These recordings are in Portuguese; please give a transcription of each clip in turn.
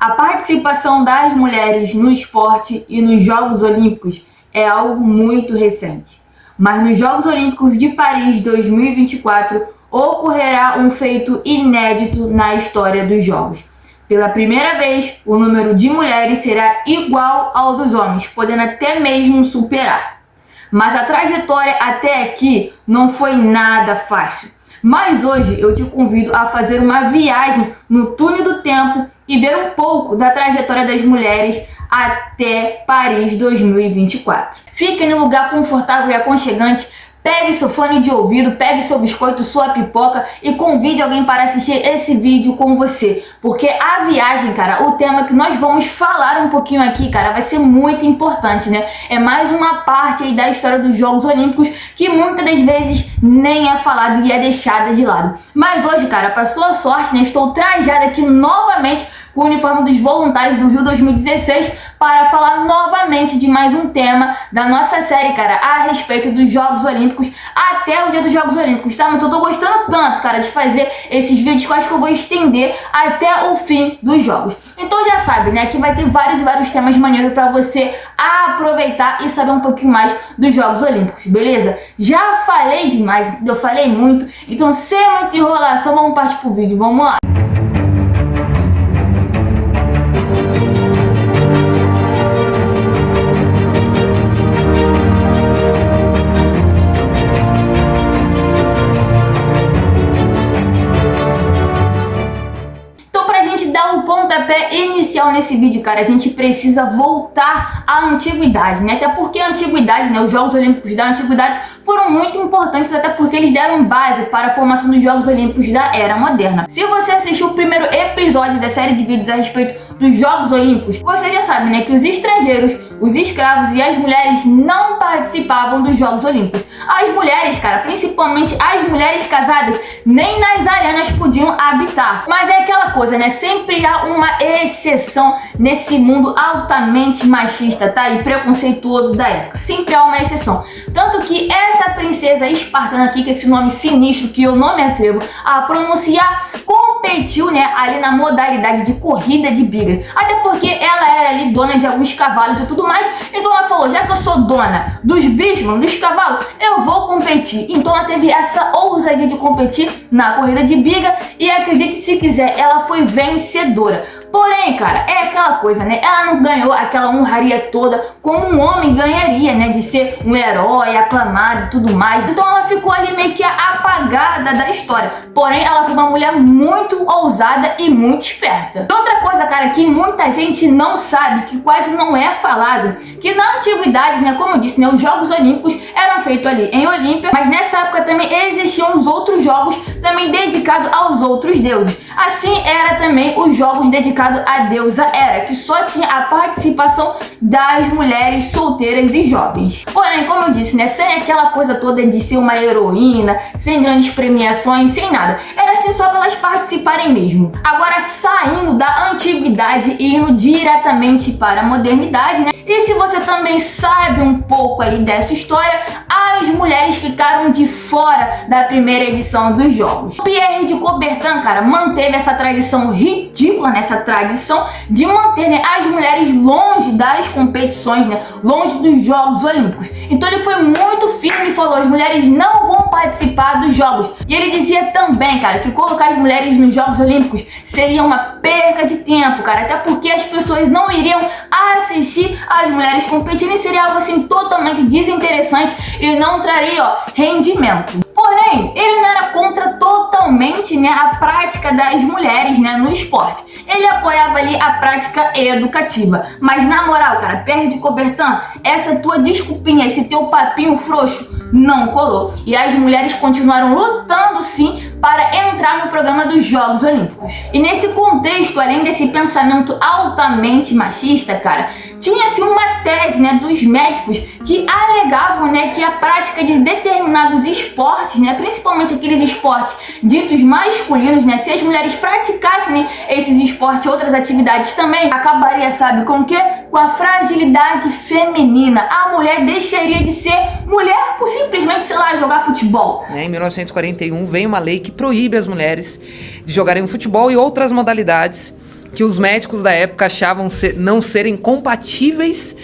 A participação das mulheres no esporte e nos Jogos Olímpicos é algo muito recente. Mas nos Jogos Olímpicos de Paris 2024 ocorrerá um feito inédito na história dos Jogos. Pela primeira vez, o número de mulheres será igual ao dos homens, podendo até mesmo superar. Mas a trajetória até aqui não foi nada fácil. Mas hoje eu te convido a fazer uma viagem no túnel do tempo e ver um pouco da trajetória das mulheres até Paris 2024. Fique em um lugar confortável e aconchegante, pegue seu fone de ouvido, pegue seu biscoito, sua pipoca e convide alguém para assistir esse vídeo com você. Porque a viagem, cara, o tema que nós vamos falar um pouquinho aqui, cara, vai ser muito importante, né? É mais uma parte aí da história dos Jogos Olímpicos que muitas das vezes nem é falado e é deixada de lado. Mas hoje, cara, para sua sorte, né, estou trajada aqui novamente com o uniforme dos voluntários do Rio 2016 para falar novamente de mais um tema da nossa série, cara, a respeito dos Jogos Olímpicos até o dia dos Jogos Olímpicos, tá? Mas eu tô gostando tanto, cara, de fazer esses vídeos que eu acho que eu vou estender até o fim dos Jogos. Então já sabe, né, que vai ter vários temas maneiros para você aproveitar e saber um pouquinho mais dos Jogos Olímpicos, beleza? Já falei demais, entendeu? Eu falei muito, então sem muita enrolação, vamos partir pro vídeo, vamos lá. Pontapé inicial nesse vídeo, cara, a gente precisa voltar à antiguidade, né? Até porque a antiguidade, né, os Jogos Olímpicos da antiguidade foram muito importantes, até porque eles deram base para a formação dos Jogos Olímpicos da Era Moderna. Se você assistiu o primeiro episódio da série de vídeos a respeito dos Jogos Olímpicos, você já sabe, né, que os estrangeiros, os escravos e as mulheres não participavam dos Jogos Olímpicos. As mulheres, cara, principalmente as mulheres casadas, nem nas arenas podiam habitar. Mas é aquela coisa, né, sempre há uma exceção nesse mundo altamente machista, tá, e preconceituoso da época. Sempre há uma exceção. Tanto que essa princesa espartana aqui, que esse nome sinistro que eu não me atrevo a pronunciar, competiu, né, ali na modalidade de corrida de briga. Até porque ela era ali dona de alguns cavalos e tudo mais. Então ela falou, já que eu sou dona dos bichos, dos cavalos, eu vou competir. Então ela teve essa ousadia de competir na corrida de briga e acredite se quiser, ela foi vencedora. Porém, cara, é aquela coisa, né? Ela não ganhou aquela honraria toda como um homem ganharia, né? De ser um herói, aclamado e tudo mais. Então ela ficou ali meio que apagada da história. Porém, ela foi uma mulher muito ousada e muito esperta. E outra coisa, cara, que muita gente não sabe, que quase não é falado, que na antiguidade, né? Como eu disse, né? Os Jogos Olímpicos eram feitos ali em Olímpia, mas nessa época também existiam os outros jogos também dedicados aos outros deuses. Assim era também os jogos dedicados à deusa Hera, que só tinha a participação das mulheres solteiras e jovens. Porém, como eu disse, né, sem aquela coisa toda de ser uma heroína, sem grandes premiações, sem nada. Era assim só para elas participarem mesmo. Agora, saindo da antiguidade e indo diretamente para a modernidade, né? E se você também sabe um pouco aí dessa história, as mulheres ficaram de fora da primeira edição dos Jogos. Pierre de Coubertin, cara, manteve essa tradição ridícula, né? Essa tradição de manter, né, as mulheres longe das competições, né? Longe dos Jogos Olímpicos. Então ele foi muito firme e falou, as mulheres não vão participar dos Jogos. E ele dizia também, cara, que colocar as mulheres nos Jogos Olímpicos seria uma perca de tempo, cara. Até porque as pessoas não iriam assistir as mulheres competindo e seria algo assim totalmente desinteressante e não traria, ó, rendimento. Porém, ele não era contra totalmente, né, a prática das mulheres, né, no esporte. Ele apoiava ali a prática educativa. Mas na moral, cara, Pierre de Coubertin, essa tua desculpinha, esse teu papinho frouxo não colou. E as mulheres continuaram lutando sim para entrar no programa dos Jogos Olímpicos. E nesse contexto, além desse pensamento altamente machista, cara, tinha-se uma tese, né, dos médicos que alegavam, né, que a prática de determinados esportes, né, principalmente aqueles esportes ditos masculinos, né, se as mulheres praticassem, né, esses esportes e outras atividades também, acabaria, sabe, com o quê? Com a fragilidade feminina. A mulher deixaria de ser mulher por simplesmente, sei lá, jogar futebol. Em 1941 vem uma lei que proíbe as mulheres de jogarem futebol e outras modalidades que os médicos da época achavam não serem compatíveis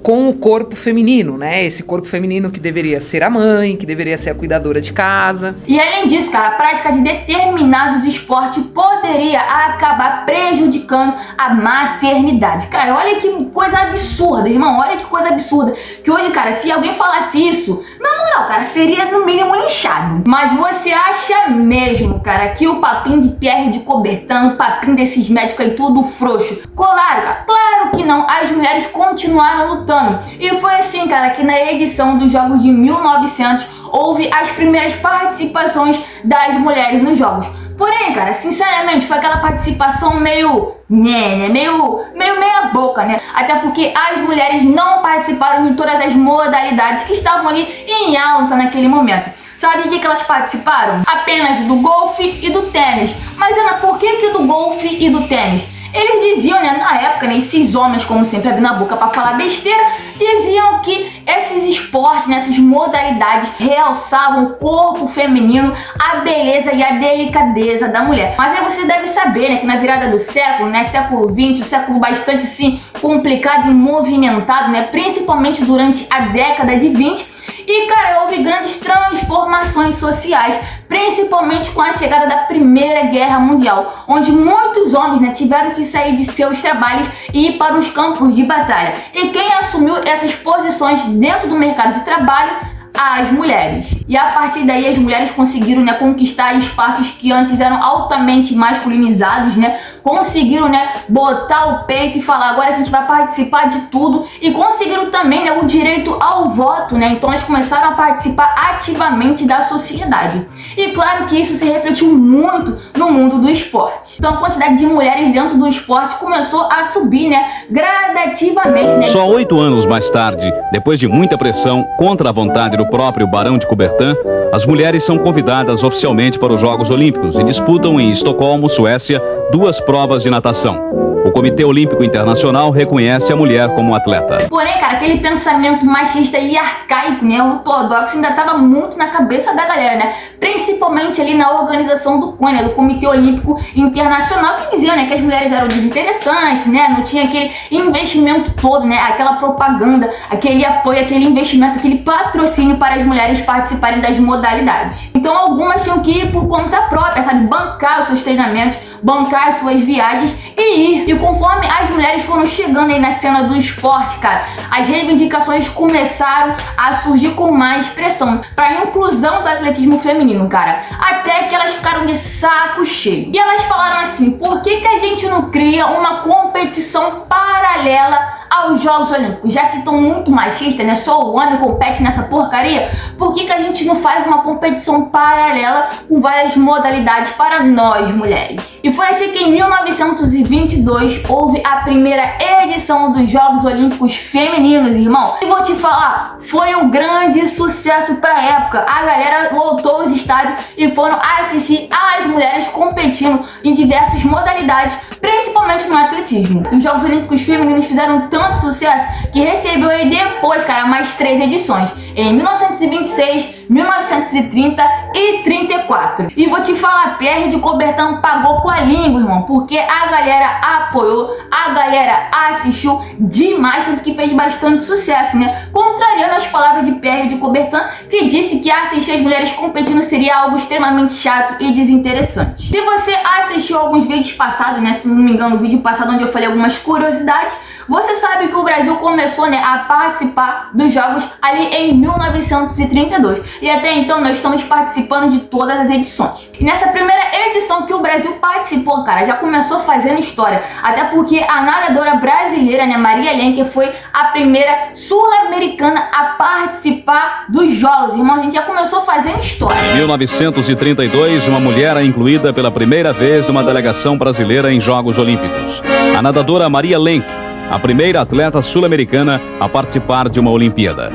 com o corpo feminino, né? Esse corpo feminino que deveria ser a mãe, que deveria ser a cuidadora de casa. E além disso, cara, a prática de determinados esportes poderia acabar prejudicando a maternidade. Cara, olha que coisa absurda, irmão, olha que coisa absurda. Que hoje, cara, se alguém falasse isso, na moral, cara, seria no mínimo linchado. Mas você acha mesmo, cara, que o papinho de Pierre de Coubertin, o papinho desses médicos aí tudo frouxo, colaram, cara? Claro que não, as mulheres continuaram lutando. E foi assim, cara, que na edição dos Jogos de 1900 houve as primeiras participações das mulheres nos Jogos. Porém, cara, sinceramente, foi aquela participação meio meia boca, né? Até porque as mulheres não participaram de todas as modalidades que estavam ali em alta naquele momento. Sabe de que elas participaram? Apenas do golfe e do tênis. Mas, Ana, por que do golfe e do tênis? Eles diziam, né, na época, né, esses homens, como sempre, abrindo a boca pra falar besteira, diziam que esses esportes, né, essas modalidades realçavam o corpo feminino, a beleza e a delicadeza da mulher. Mas aí você deve saber, né, que na virada do século, né, século XX, um século bastante, sim, complicado e movimentado, né, principalmente durante a década de 20, e, cara, houve grandes transformações sociais, principalmente com a chegada da Primeira Guerra Mundial, onde muitos homens, né, tiveram que sair de seus trabalhos e ir para os campos de batalha. E quem assumiu essas posições dentro do mercado de trabalho? As mulheres. E a partir daí as mulheres conseguiram, né, conquistar espaços que antes eram altamente masculinizados, né? Conseguiram, né, botar o peito e falar, agora a gente vai participar de tudo, e conseguiram também, né, o direito ao voto, né? Então elas começaram a participar ativamente da sociedade. E claro que isso se refletiu muito no mundo do esporte. Então a quantidade de mulheres dentro do esporte começou a subir, né, gradativamente, né? Só 8 anos mais tarde, depois de muita pressão contra a vontade do próprio Barão de Coubertin, as mulheres são convidadas oficialmente para os Jogos Olímpicos e disputam em Estocolmo, Suécia, 2 provas de natação. O Comitê Olímpico Internacional reconhece a mulher como atleta. Porém, cara, aquele pensamento machista e arcaico, né, ortodoxo, ainda estava muito na cabeça da galera, né? Principalmente ali na organização do COI, né, do Comitê Olímpico Internacional, que dizia, né, que as mulheres eram desinteressantes, né? Não tinha aquele investimento todo, né? Aquela propaganda, aquele apoio, aquele investimento, aquele patrocínio para as mulheres participarem das modalidades. Então algumas tinham que ir por conta própria, sabe? Bancar os seus treinamentos, bancar as suas viagens e ir. E conforme as mulheres foram chegando aí na cena do esporte, cara, as reivindicações começaram a surgir com mais pressão para a inclusão do atletismo feminino, cara. Até que elas ficaram de saco cheio. E elas falaram assim, por que a gente não cria uma competição paralela aos Jogos Olímpicos? Já que estão muito machistas, né? Só o homem compete nessa porcaria. Por que a gente não faz uma competição paralela com várias modalidades para nós, mulheres? E foi assim que em 1922 houve a primeira edição dos Jogos Olímpicos Femininos, irmão. E vou te falar, foi um grande sucesso pra época. A galera lotou os estádios e foram assistir as mulheres competindo em diversas modalidades, principalmente no atletismo. Os Jogos Olímpicos Femininos fizeram tanto sucesso que recebeu aí depois, cara, mais 3 edições. Em 1926, 1930 e 34. E vou te falar, Pierre de Coubertin pagou com a língua, irmão, porque a galera apoiou, a galera assistiu demais, tanto que fez bastante sucesso, né? Contrariando as palavras de Pierre de Coubertin, que disse que assistir as mulheres competindo seria algo extremamente chato e desinteressante. Se você assistiu alguns vídeos passados, né, se não me engano, o vídeo passado onde eu falei algumas curiosidades, você sabe que o Brasil começou, né, a participar dos Jogos ali em 1932. E até então nós estamos participando de todas as edições. E nessa primeira edição que o Brasil participou, cara, já começou fazendo história. Até porque a nadadora brasileira, né, Maria Lenk, foi a primeira sul-americana a participar dos Jogos. Irmão, a gente já começou fazendo história. Em 1932, uma mulher é incluída pela primeira vez numa delegação brasileira em Jogos Olímpicos. A nadadora Maria Lenk, a primeira atleta sul-americana a participar de uma Olimpíada.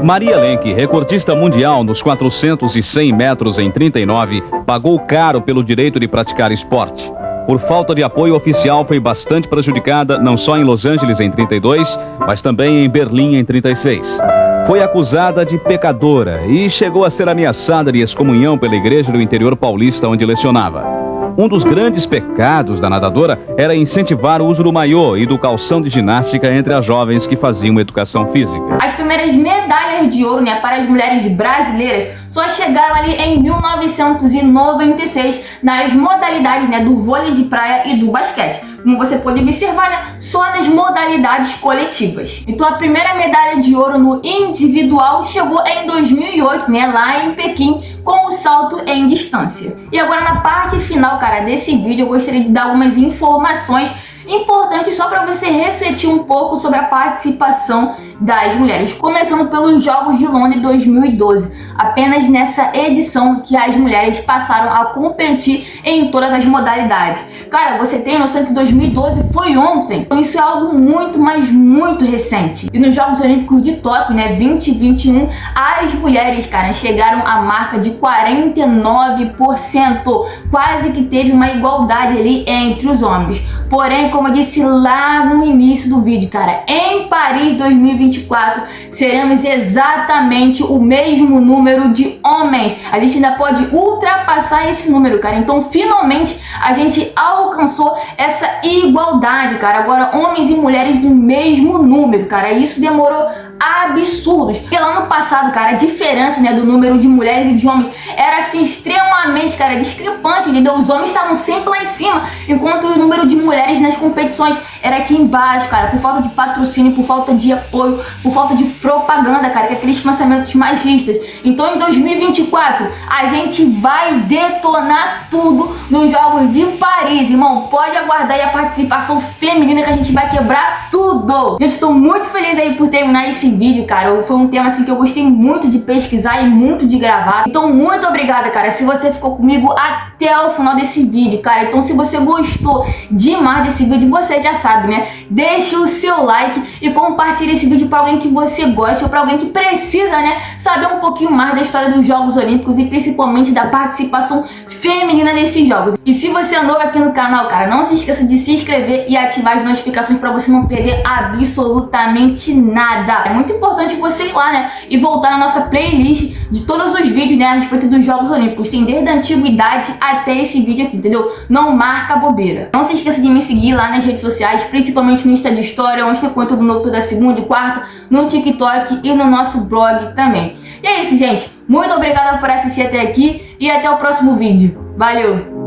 Maria Lenk, recordista mundial nos 400 e 100 metros em 39, pagou caro pelo direito de praticar esporte. Por falta de apoio oficial, foi bastante prejudicada, não só em Los Angeles em 32, mas também em Berlim em 36. Foi acusada de pecadora e chegou a ser ameaçada de excomunhão pela igreja do interior paulista onde lecionava. Um dos grandes pecados da nadadora era incentivar o uso do maiô e do calção de ginástica entre as jovens que faziam educação física. As primeiras medalhas de ouro, né, para as mulheres brasileiras só chegaram ali em 1996 nas modalidades, né, do vôlei de praia e do basquete. Como você pode observar, né, só nas modalidades coletivas. Então a primeira medalha de ouro no individual chegou em 2008, né, lá em Pequim, com o salto em distância. E agora na parte final, cara, desse vídeo eu gostaria de dar algumas informações importante só para você refletir um pouco sobre a participação das mulheres. Começando pelos Jogos de Londres 2012, apenas nessa edição que as mulheres passaram a competir em todas as modalidades. Cara, você tem noção que 2012 foi ontem? Então isso é algo muito, mas muito recente. E nos Jogos Olímpicos de Tóquio, né, 2021, as mulheres, cara, chegaram à marca de 49%. Quase que teve uma igualdade ali entre os homens. Porém, como eu disse lá no início do vídeo, cara, em Paris 2024 seremos exatamente o mesmo número de homens. A gente ainda pode ultrapassar esse número, cara. Então, finalmente, a gente alcançou essa igualdade, cara. Agora, homens e mulheres do mesmo número, cara. Isso demorou absurdos. Porque lá no passado, cara, a diferença, né, do número de mulheres e de homens era assim extremamente, cara, discrepante, entendeu? Os homens estavam sempre lá em cima, enquanto o número de mulheres nas competições era aqui embaixo, cara, por falta de patrocínio, por falta de apoio, por falta de propaganda, cara, que é aqueles pensamentos machistas. Então em 2024 a gente vai detonar tudo nos Jogos de Paris, irmão. Pode aguardar aí a participação feminina que a gente vai quebrar tudo. Gente, estou muito feliz aí por terminar esse vídeo, cara. Foi um tema assim que eu gostei muito de pesquisar e muito de gravar. Então muito obrigada, cara, se você ficou comigo até o final desse vídeo, cara. Então se você gostou demais desse vídeo, você já sabe, né? Deixe o seu like e compartilhe esse vídeo para alguém que você gosta ou para alguém que precisa, né, saber um pouquinho mais da história dos Jogos Olímpicos e principalmente da participação feminina desses jogos. E se você é novo aqui no canal, cara, não se esqueça de se inscrever e ativar as notificações para você não perder absolutamente nada. É muito importante você ir lá, né, e voltar na nossa playlist de todos os vídeos, né, a respeito dos Jogos Olímpicos. Tem desde a antiguidade até esse vídeo aqui, entendeu? Não marca bobeira. Não se esqueça de me seguir lá nas redes sociais, principalmente no Insta de História, onde tem conteúdo novo toda segunda e quarta, no TikTok e no nosso blog também. E é isso, gente. Muito obrigada por assistir até aqui e até o próximo vídeo. Valeu!